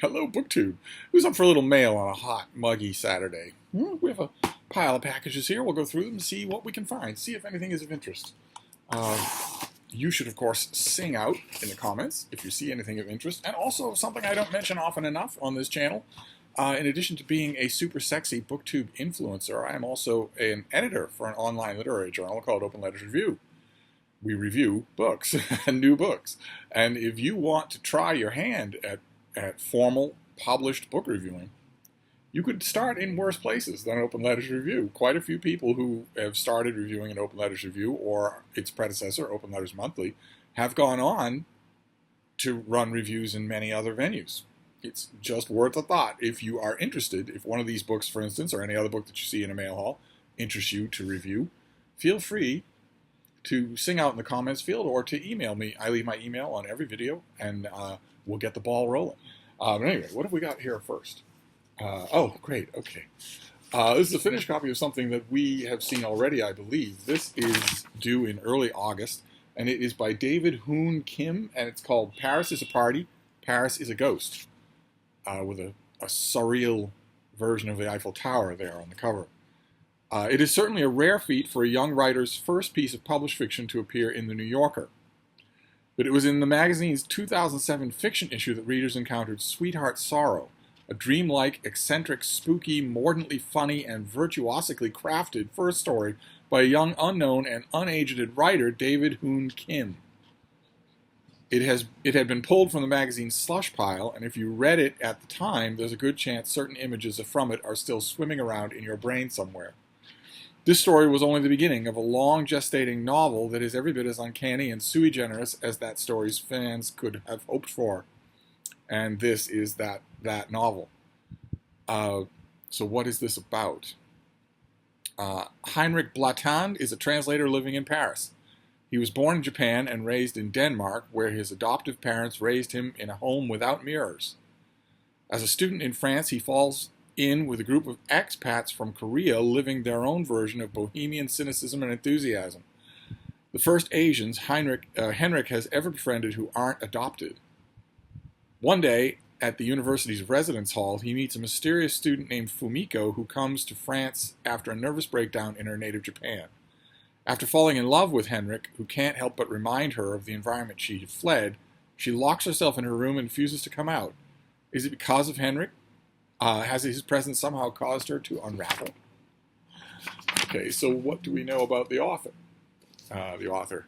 Hello, BookTube. Who's up for a little mail on a hot, muggy Saturday? We have a pile of packages here. We'll go through them and see what we can find, see if anything is of interest. You should, of course, sing out in the comments if you see anything of interest. And also, something I don't mention often enough on this channel, in addition to being a super sexy BookTube influencer, I am also an editor for an online literary journal called Open Letters Review. We review books and new books. And if you want to try your hand at formal published book reviewing, you could start in worse places than Open Letters Review. Quite a few people who have started reviewing an Open Letters Review or its predecessor, Open Letters Monthly, have gone on to run reviews in many other venues. It's just worth a thought if you are interested. If one of these books, for instance, or any other book that you see in a mail haul interests you to review, feel free to sing out in the comments field or to email me. I leave my email on every video, and we'll get the ball rolling. But anyway, what have we got here first? Oh, great. Okay. This is a finished copy of something that we have seen already, I believe. This is due in early August, and it is by David Hoon Kim, and it's called Paris is a Party, Paris is a Ghost, with a surreal version of the Eiffel Tower there on the cover. It is certainly a rare feat for a young writer's first piece of published fiction to appear in The New Yorker. But it was in the magazine's 2007 fiction issue that readers encountered Sweetheart Sorrow, a dreamlike, eccentric, spooky, mordantly funny, and virtuosically crafted first story by a young, unknown, and unaged writer, David Hoon Kim. It had been pulled from the magazine's slush pile, and if you read it at the time, there's a good chance certain images from it are still swimming around in your brain somewhere. This story was only the beginning of a long gestating novel that is every bit as uncanny and sui generis as that story's fans could have hoped for. And this is that novel. So what is this about? Heinrich Blattand is a translator living in Paris. He was born in Japan and raised in Denmark, where his adoptive parents raised him in a home without mirrors. As a student in France, he falls in with a group of expats from Korea living their own version of bohemian cynicism and enthusiasm. The first Asians Henrik has ever befriended who aren't adopted. One day, at the university's residence hall, he meets a mysterious student named Fumiko who comes to France after a nervous breakdown in her native Japan. After falling in love with Henrik, who can't help but remind her of the environment she had fled, she locks herself in her room and refuses to come out. Is it because of Henrik? Has his presence somehow caused her to unravel? Okay, so what do we know about the author? The author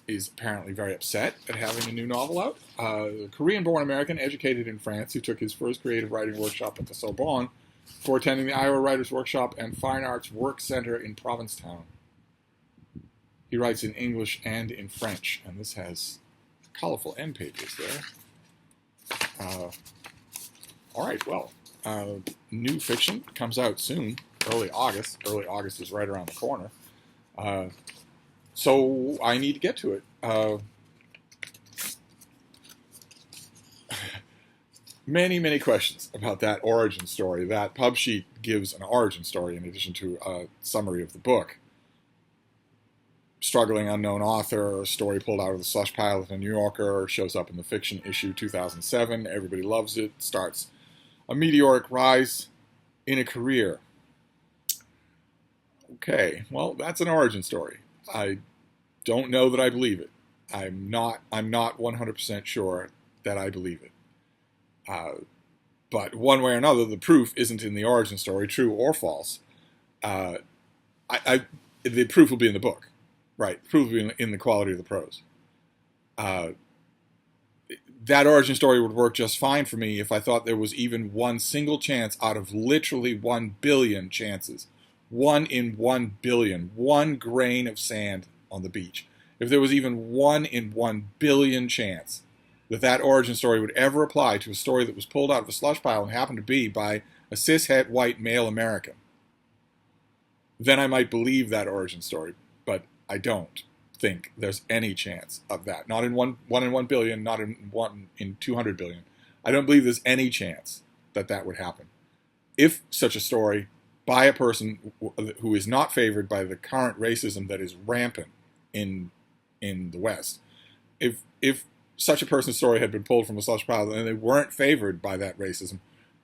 is apparently very upset at having a new novel out. A Korean-born American educated in France who took his first creative writing workshop at the Sorbonne before attending the Iowa Writers' Workshop and Fine Arts Work Center in Provincetown. He writes in English and in French, and this has colorful end pages there. All right, well, new fiction comes out soon, early August. Early August is right around the corner. So I need to get to it. Many questions about that origin story. That pub sheet gives an origin story in addition to a summary of the book. Struggling unknown author, a story pulled out of the slush pile of the New Yorker, shows up in the fiction issue 2007. Everybody loves it. Starts a meteoric rise in a career. Okay, well, that's an origin story. I don't know that I believe it. I'm not 100% sure that I believe it. But one way or another, the proof isn't in the origin story, true or false. The proof will be in the book, right? The proof will be in the quality of the prose. That origin story would work just fine for me if I thought there was even one single chance out of literally 1 billion chances. 1 in 1 billion. 1 grain of sand on the beach. If there was even 1 in 1 billion chance that origin story would ever apply to a story that was pulled out of a slush pile and happened to be by a cishet white male American, then I might believe that origin story, but I don't think there's any chance of that. Not in 1 in 1 billion, not in 1 in 200 billion. I don't believe there's any chance that would happen. If such a story by a person who is not favored by the current racism that is rampant in the West, if such a person's story had been pulled from a slush pile and they weren't favored by that racism,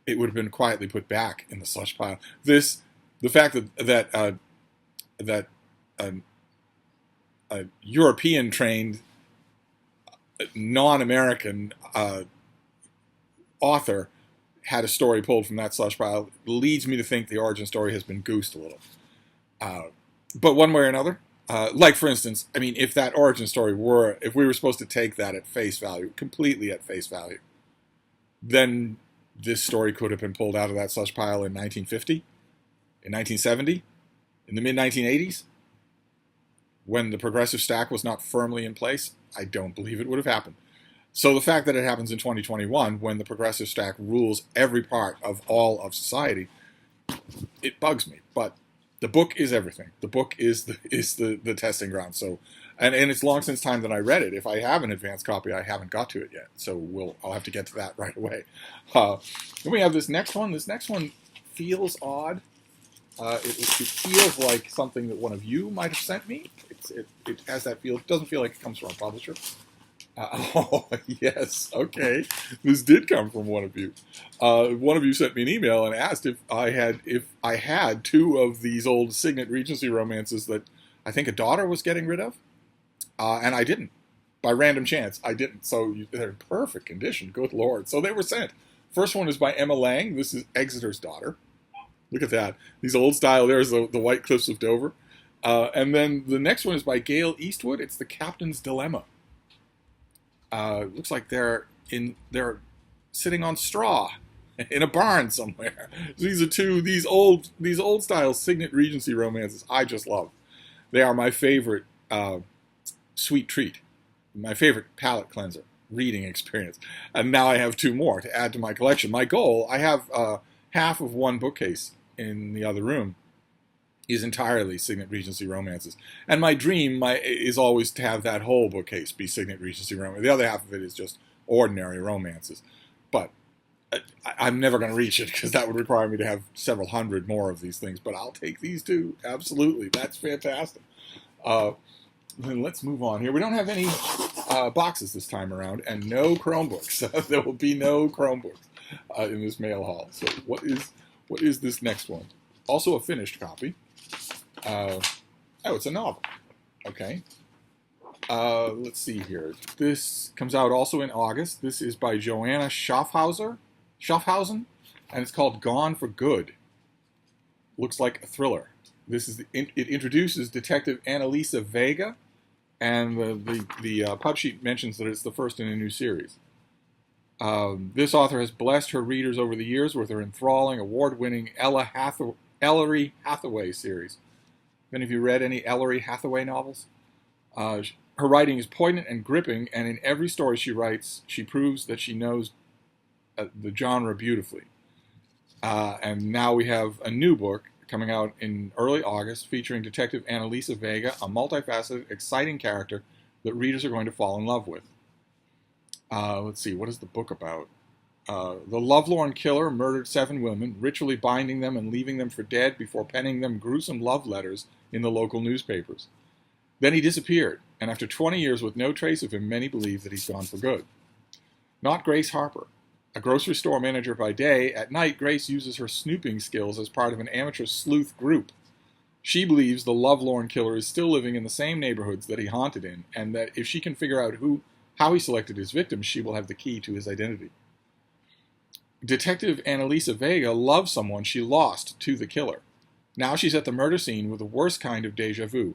it would have been quietly put back in the slush pile. The fact that a European-trained, non-American author had a story pulled from that slush pile leads me to think the origin story has been goosed a little. But one way or another, like for instance, I mean, if that origin story if we were supposed to take that at face value, completely at face value, then this story could have been pulled out of that slush pile in 1950, in 1970, in the mid-1980s, when the progressive stack was not firmly in place. I don't believe it would have happened. So the fact that it happens in 2021, when the progressive stack rules every part of all of society, it bugs me. But the book is everything. The book is the testing ground. So, and it's long since time that I read it. If I have an advanced copy, I haven't got to it yet. So I'll have to get to that right away. Then we have this next one. This next one feels odd. It feels like something that one of you might have sent me. It has that feel. It doesn't feel like it comes from a publisher. Oh, yes. Okay. This did come from one of you. One of you sent me an email and asked if I had two of these old Signet Regency romances that I think a daughter was getting rid of. And I didn't. By random chance, I didn't. So they're in perfect condition. Good Lord. So they were sent. First one is by Emma Lang. This is Exeter's Daughter. Look at that. These old style. There's the White Cliffs of Dover. And then the next one is by Gail Eastwood. It's The Captain's Dilemma. Looks like they're sitting on straw in a barn somewhere. These are these old style Signet Regency romances I just love. They are my favorite sweet treat, my favorite palate cleanser reading experience. And now I have two more to add to my collection. My goal, I have half of one bookcase in the other room is entirely Signet Regency romances. And my dream is always to have that whole bookcase be Signet Regency romances. The other half of it is just ordinary romances. But I'm never going to reach it because that would require me to have several hundred more of these things. But I'll take these two. Absolutely. That's fantastic. Then let's move on here. We don't have any boxes this time around and no Chromebooks. There will be no Chromebooks in this mail haul. So what is this next one? Also a finished copy. Oh, it's a novel. Okay. Let's see here. This comes out also in August. This is by Joanna Schaffhausen, and it's called Gone for Good. Looks like a thriller. It introduces Detective Annalisa Vega, and the pub sheet mentions that it's the first in a new series. This author has blessed her readers over the years with her enthralling, award-winning Ellery Hathaway series. Have any of you read any Ellery Hathaway novels? Her writing is poignant and gripping, and in every story she writes, she proves that she knows the genre beautifully. And now we have a new book coming out in early August featuring Detective Annalisa Vega, a multifaceted, exciting character that readers are going to fall in love with. Let's see, what is the book about? The lovelorn killer murdered 7 women, ritually binding them and leaving them for dead before penning them gruesome love letters in the local newspapers. Then he disappeared, and after 20 years with no trace of him, many believe that he's gone for good. Not Grace Harper. A grocery store manager by day, at night Grace uses her snooping skills as part of an amateur sleuth group. She believes the lovelorn killer is still living in the same neighborhoods that he haunted in, and that if she can figure out how he selected his victims, she will have the key to his identity. Detective Annalisa Vega loves someone she lost to the killer. Now she's at the murder scene with the worst kind of deja vu.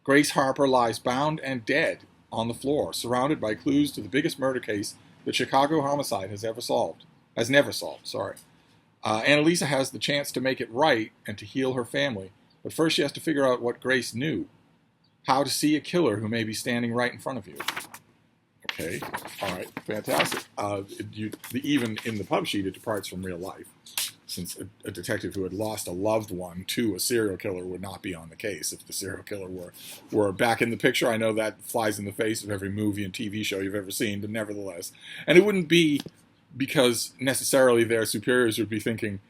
Grace Harper lies bound and dead on the floor, surrounded by clues to the biggest murder case that Chicago homicide has never solved. Annalisa has the chance to make it right and to heal her family, but first she has to figure out what Grace knew. How to see a killer who may be standing right in front of you. Okay, all right, fantastic. Even in the pub sheet, it departs from real life, since a detective who had lost a loved one to a serial killer would not be on the case if the serial killer were back in the picture. I know that flies in the face of every movie and TV show you've ever seen, but nevertheless. And it wouldn't be because necessarily their superiors would be thinking,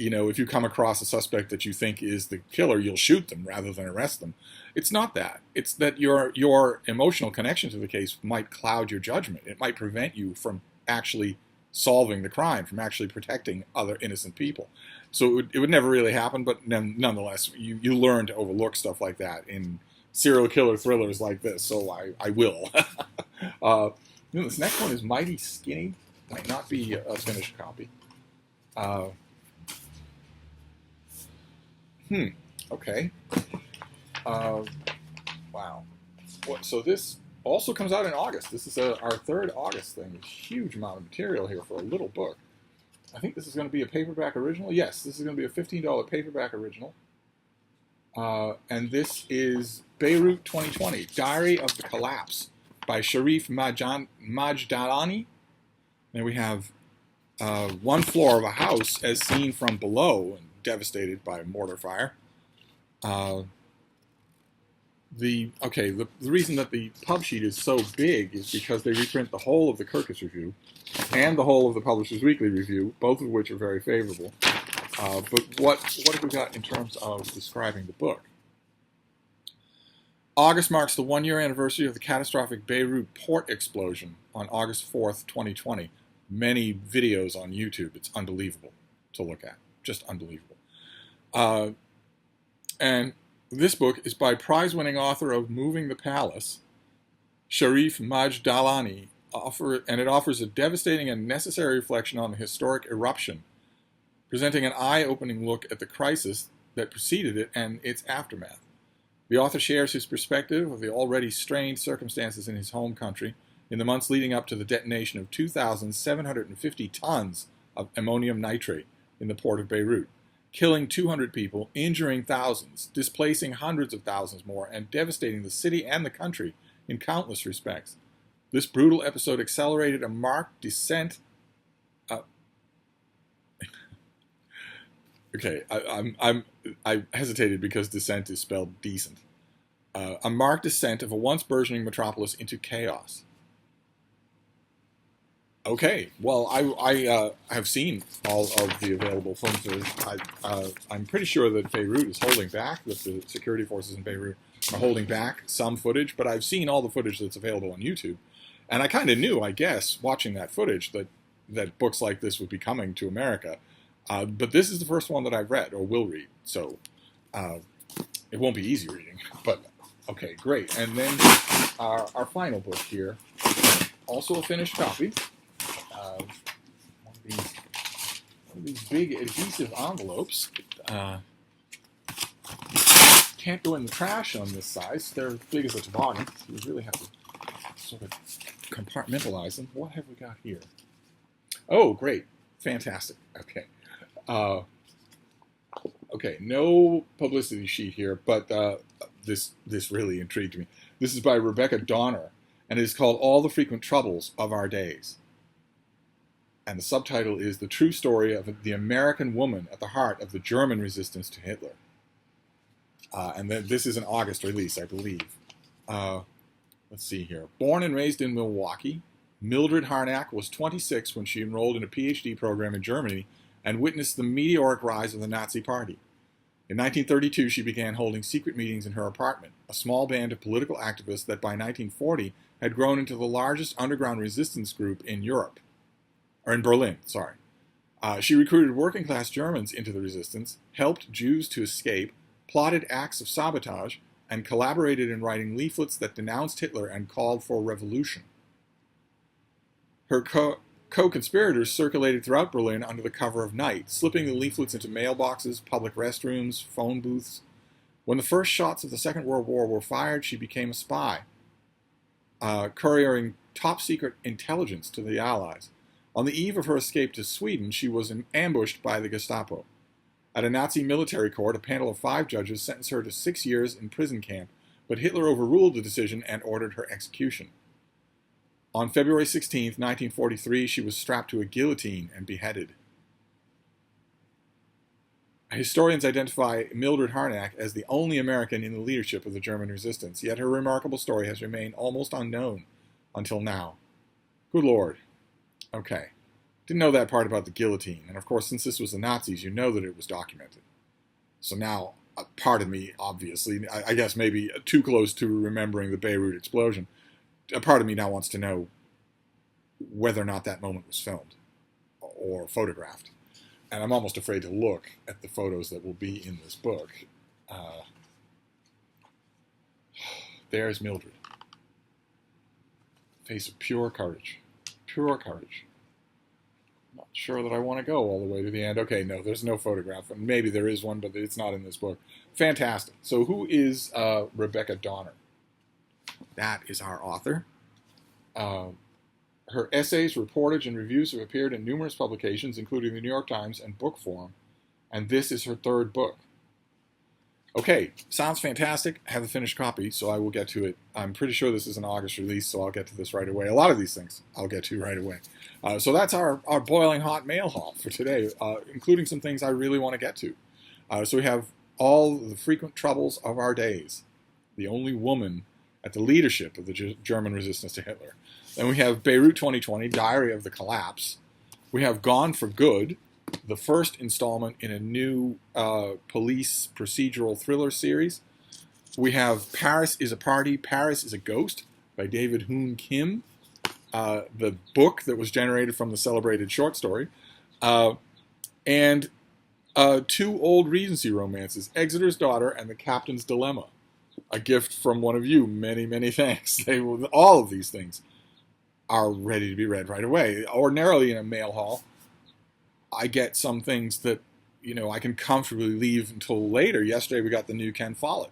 if you come across a suspect that you think is the killer, you'll shoot them rather than arrest them. It's not that. It's that your emotional connection to the case might cloud your judgment. It might prevent you from actually solving the crime, from actually protecting other innocent people. So it would never really happen, but nonetheless, you learn to overlook stuff like that in serial killer thrillers like this, so I will. This next one is Mighty Skinny. Might not be a finished copy. Okay. Wow. So this also comes out in August. This is our third August thing. A huge amount of material here for a little book. I think this is going to be a paperback original. Yes, this is going to be a $15 paperback original. And this is Beirut 2020, Diary of the Collapse by Sharif Majdalani. And we have one floor of a house as seen from below and devastated by mortar fire. The reason that the pub sheet is so big is because they reprint the whole of the Kirkus Review and the whole of the Publishers Weekly Review, both of which are very favorable. But what have we got in terms of describing the book? August marks the one-year anniversary of the catastrophic Beirut port explosion on August 4th, 2020. Many videos on YouTube. It's unbelievable to look at. Just unbelievable. And this book is by prize-winning author of Moving the Palace, Sharif Majdalani, and it offers a devastating and necessary reflection on the historic eruption, presenting an eye-opening look at the crisis that preceded it and its aftermath. The author shares his perspective of the already strained circumstances in his home country in the months leading up to the detonation of 2,750 tons of ammonium nitrate in the port of Beirut, killing 200 people, injuring thousands, displacing hundreds of thousands more, and devastating the city and the country in countless respects. This brutal episode accelerated a marked descent. Okay, I hesitated because descent is spelled decent. A marked descent of a once burgeoning metropolis into chaos. Okay, well, I have seen all of the available films. I'm pretty sure that Beirut is holding back, that the security forces in Beirut are holding back some footage, but I've seen all the footage that's available on YouTube. And I kind of knew, I guess, watching that footage, that books like this would be coming to America. But this is the first one that I've read, or will read, so it won't be easy reading. But, okay, great. And then our final book here, also a finished copy. One of these big adhesive envelopes. Can't go in the trash on this size. They're as big as a toboggan. So you really have to sort of compartmentalize them. What have we got here? Oh, great. Fantastic. Okay. Okay, no publicity sheet here, but this really intrigued me. This is by Rebecca Donner, and it is called All the Frequent Troubles of Our Days. And the subtitle is The True Story of the American Woman at the Heart of the German Resistance to Hitler. And then this is an August release, I believe. Let's see here. Born and raised in Milwaukee, Mildred Harnack was 26 when she enrolled in a PhD program in Germany and witnessed the meteoric rise of the Nazi Party. In 1932, she began holding secret meetings in her apartment, a small band of political activists that by 1940 had grown into the largest underground resistance group in Berlin. She recruited working-class Germans into the resistance, helped Jews to escape, plotted acts of sabotage, and collaborated in writing leaflets that denounced Hitler and called for revolution. Her co-conspirators circulated throughout Berlin under the cover of night, slipping the leaflets into mailboxes, public restrooms, phone booths. When the first shots of the Second World War were fired, she became a spy, couriering top-secret intelligence to the Allies. On the eve of her escape to Sweden, she was ambushed by the Gestapo. At a Nazi military court, a panel of 5 judges sentenced her to 6 years in prison camp, but Hitler overruled the decision and ordered her execution. On February 16, 1943, she was strapped to a guillotine and beheaded. Historians identify Mildred Harnack as the only American in the leadership of the German resistance, yet her remarkable story has remained almost unknown until now. Good Lord. Okay. Didn't know that part about the guillotine. And of course, since this was the Nazis, you know that it was documented. So now, a part of me, obviously, I guess maybe too close to remembering the Beirut explosion, a part of me now wants to know whether or not that moment was filmed or photographed. And I'm almost afraid to look at the photos that will be in this book. There's Mildred. Face of pure courage. Pure courage. Not sure that I want to go all the way to the end. Okay, no, there's no photograph. And maybe there is one, but it's not in this book. Fantastic. So who is Rebecca Donner? That is our author. Her essays, reportage, and reviews have appeared in numerous publications, including the New York Times and Book Forum. And this is her third book. Okay, sounds fantastic. I have the finished copy, so I will get to it. I'm pretty sure this is an August release, so I'll get to this right away. A lot of these things I'll get to right away. So that's our boiling hot mail haul for today, including some things I really want to get to. So we have all the frequent troubles of our days. The only woman at the leadership of the German resistance to Hitler. Then we have Beirut 2020, Diary of the Collapse. We have Gone for Good, the first installment in a new police procedural thriller series. We have Paris is a Party, Paris is a Ghost by David Hoon Kim, the book that was generated from the celebrated short story. And two old Regency romances, Exeter's Daughter and The Captain's Dilemma. A gift from one of you. Many, many thanks. All of these things are ready to be read right away. Ordinarily in a mail haul, I get some things that, I can comfortably leave until later. Yesterday we got the new Ken Follett,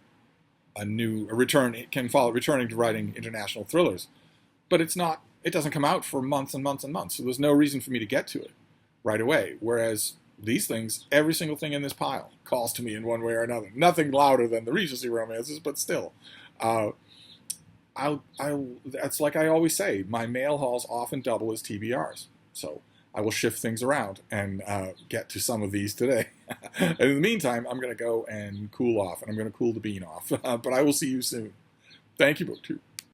Ken Follett returning to writing international thrillers. But it doesn't come out for months and months and months, so there's no reason for me to get to it right away. Whereas these things, every single thing in this pile calls to me in one way or another. Nothing louder than the Regency romances, but still. That's like I always say, my mail hauls often double as TBRs. So I will shift things around and get to some of these today. And in the meantime, I'm going to go and cool off, and I'm going to cool the bean off. But I will see you soon. Thank you, BookTube.